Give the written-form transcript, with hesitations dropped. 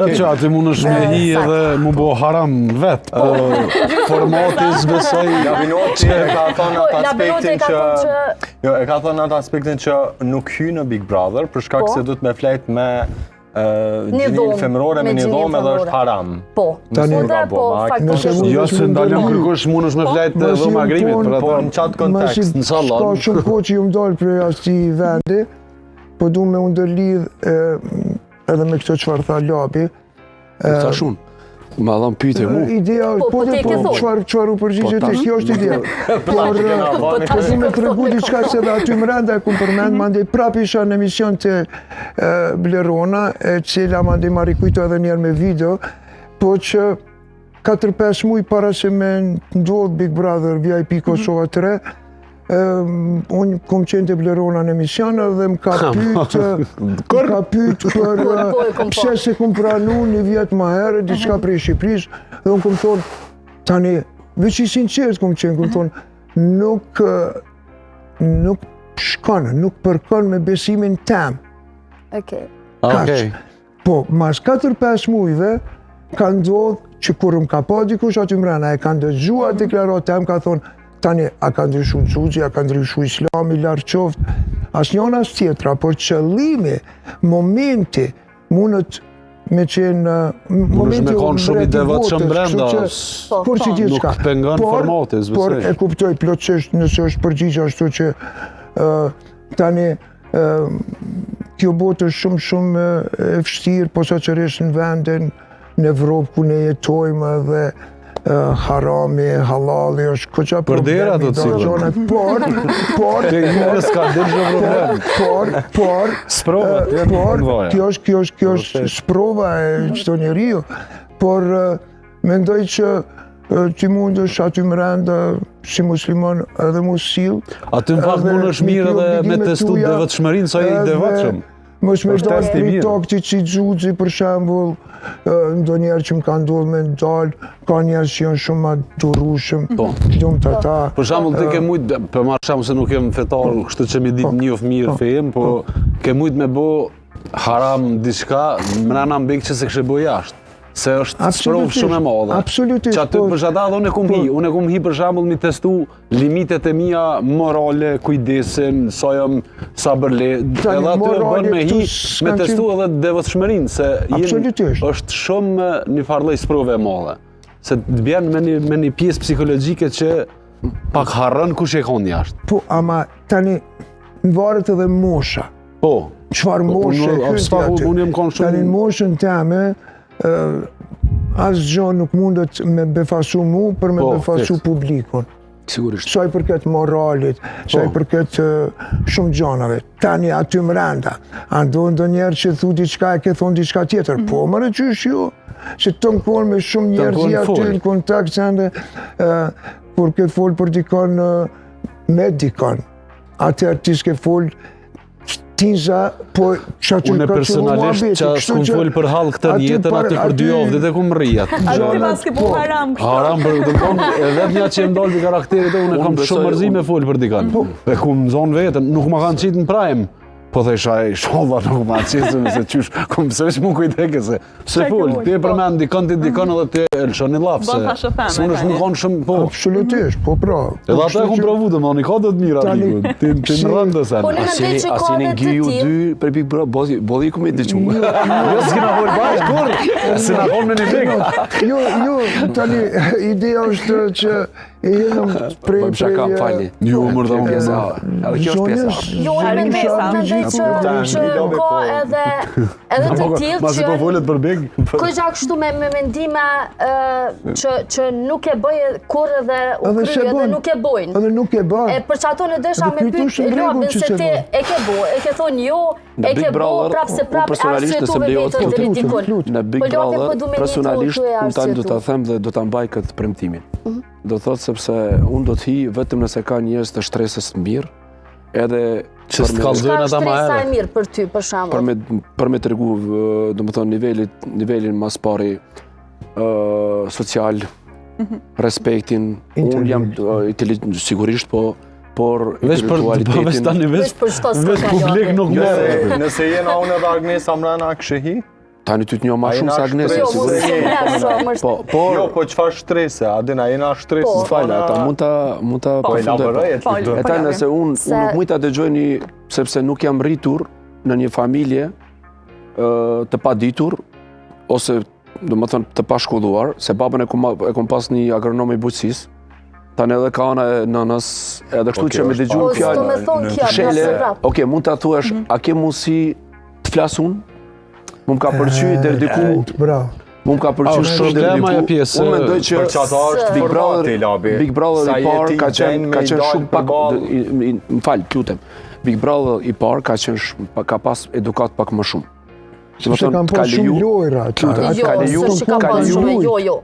Që aty mund është me hi edhe mu bo haram vetë, po formati zbesoj... Labinoti e ka thonë atë aspektin që... Jo, e ka thonë atë aspektin që nuk hy në Big Brother, për shkak se du të me flejt me gjinin femërore me një dhomë edhe është haram. Po, faktikisht. Jo se ndalëm kërkosh mund është me flejt dhoma agrimit, po në qatë kontekst, në salon. Ka shumë ko që ju më dalë për asti vendi, po du me ndërlidh edhe me këto qëfar tha Labi. Ta shumë, ma dham pyte mu. Ideja, po qëfar u përgjigje të, kjo është ideja. Por du me të regu diçka se dhe aty më renda e kumë përmend, ma ndej prap isha në emision të Blerona, e cila ma ndej ma rikujto edhe njerë me video, po që 4-5 muj para se me ndodh Big Brother VIP Kosova 3, unë kom qenë të Blerona në emision dhe më ka pyt për pse se kom pranu një vjetë ma herë, diçka prej Shqipëris, dhe unë kom thonë, tani, veç i sinqert kom qenë, kom thonë, nuk shkon, nuk përkon me besimin tem. Kaq. Po, mas 4-5 mujve, ka ndodh që kur më ka pa dikush aty mrena, e ka ndëgjua deklarat tem, ka thonë, tani, a ka ndryshu Xuxhi, a ka ndryshu Islami, lartë qoftë, as njona as tjetra, por qëllimi, momenti, mundet me qenë... Mundesh me konë shumë i devotshëm brenda, nuk pengon formati, zbesoj. Por e kuptoj plotësisht nëse është përgjigje ashtu që tani kjo botë është shumë e vështirë, posaçërisht në vendin në Evropë ku ne jetojmë dhe harami, halali, është këqa përdera të cilët. Kjo është sprova e qëto njeriu, por mendoj që ti mund është aty mrenda si musliman edhe mu sill. Aty në fakt mund është mirë edhe me testu devotshmërinë sa i devotshëm. Mos me dalë për i takti që i Xuxhi, për shembull, ndo njerë që më ka ndodhë me ndalë, ka njerë që janë shumë ma durushëm, lumë të ta. Për shembull, ti ke mujtë, për marrë shembull se nuk jem fetar, kështu që mi ditë njoh mirë fejem, po ke mujtë me bo haram diçka, mrena mbik që se kështë bo jashtë. Se është sprovë shumë e madhe. Absolutisht. Që aty për shata dhe unë e kum hi për shembull mi testu limitet e mia morale, kujdesin, sa jam sabërle, edhe aty e bën me hi, me testu edhe devotshmërinë, se është shumë një farlloj sprove e madhe. Se të bjen me një pjesë psikologjike që pak harrën kush e kon jashtë. Po, ama tani në varet edhe mosha. Po. Çfarë moshe hyti aty? Tani në moshën teme, asë gjë nuk mundet me befasu mu për me befasu publikun. Sigurisht. Sa i përket moralit, sa i përket shumë gjanave. Tani aty mrenda, ando njerë që thu diçka e ke thonë diçka tjetër. Po, më rëqysh ju, që të më konë me shumë njerëzi aty në kontakt, kur ke folë për dikon me dikon. Atër ti s'ke folë tinza, po unë personalisht që s'kum folë për halë këtë njetën aty për 2 javë dhe kum rrijat. Aty pas ke po haram kështë. Haram për të konë, edhe një që e mdollë për karakterit e unë kam shumë mërzi me folë për dikën. Dhe kum zonë vetën, nuk ma kanë qitë në prajmë. Po dhe shaj, sholla nuk ma qesëm, se qysh, kom pësërish mu kujdeke se folë, ti e përmen dikën, ti dikën edhe ti e lëshon një lafë, se së unë është më konë shumë, po. Absolutisht, po pra. Edhe ata e kom provu të më, një ka të të mira, ti në rëndë sen. Asi në ngi ju dy për Big Brother, bodhi i ku me të qumë. Jo, s'kina folë bashkë, kur, si na konë me një big. Jo, tani, ideja është që e jenëm prej... Pojmë shaka, falni. Jo, mërda unë pjesa. Edhe kjo është pjesa. Jo, e mendoj që ka edhe të tillë që... Masi po folet për big. Kësha kështu me mendime që nuk e bëjë kur edhe u kryjë edhe nuk e bojnë. Edhe nuk e bëjnë. E për që ato në desha me pytë Robin se ti e ke bojë, e ke thonë jo, e ke bojë prapë se prapë arsjetove vetër dhe ridikon. Në Big Brother, personalisht, unë tani do të them dhe do të mbaj këtë premtimin. Do thotë sepse unë do të hi vetëm nëse ka njerëz të shtresës të mirë, edhe që s'kallëzojnë ata ma herë. Ka mirë për ty, për shembull. Për me tregu, do më thonë, nivelin mas pari social, respektin, unë jam sigurisht, por intelektualitetin... Vesh tani, vesh publik nuk mërë. Nëse jena unë edhe Agnesa mrena këshë hi? Tani ty të njoh më shumë se Agnesi. Jo, po çfarë shtrese? Adina, jena shtres. Fal, ata mund ta përfundoj. E tani nëse unë nuk mund ta dëgjoj sepse nuk jam rritur në një familje të paditur ose domethënë të pashkolluar, se babën e kom pas një agronom i bujqësisë. Tani edhe ka ana e nënës, edhe kështu që me dëgjuar fjalë. Shele, okay, mund ta thuash, a ke mundësi të flas unë? Më ka pëlqyer deri diku. Bravo. Më ka pëlqyer shumë deri diku. Unë mendoj që Big Brother i parë ka qenë shumë pak, më fal, lutem. Big Brother i parë ka pas edukat pak më shumë. Sepse kanë pas shumë lojra. Jo, s'është ka pas shumë, jo.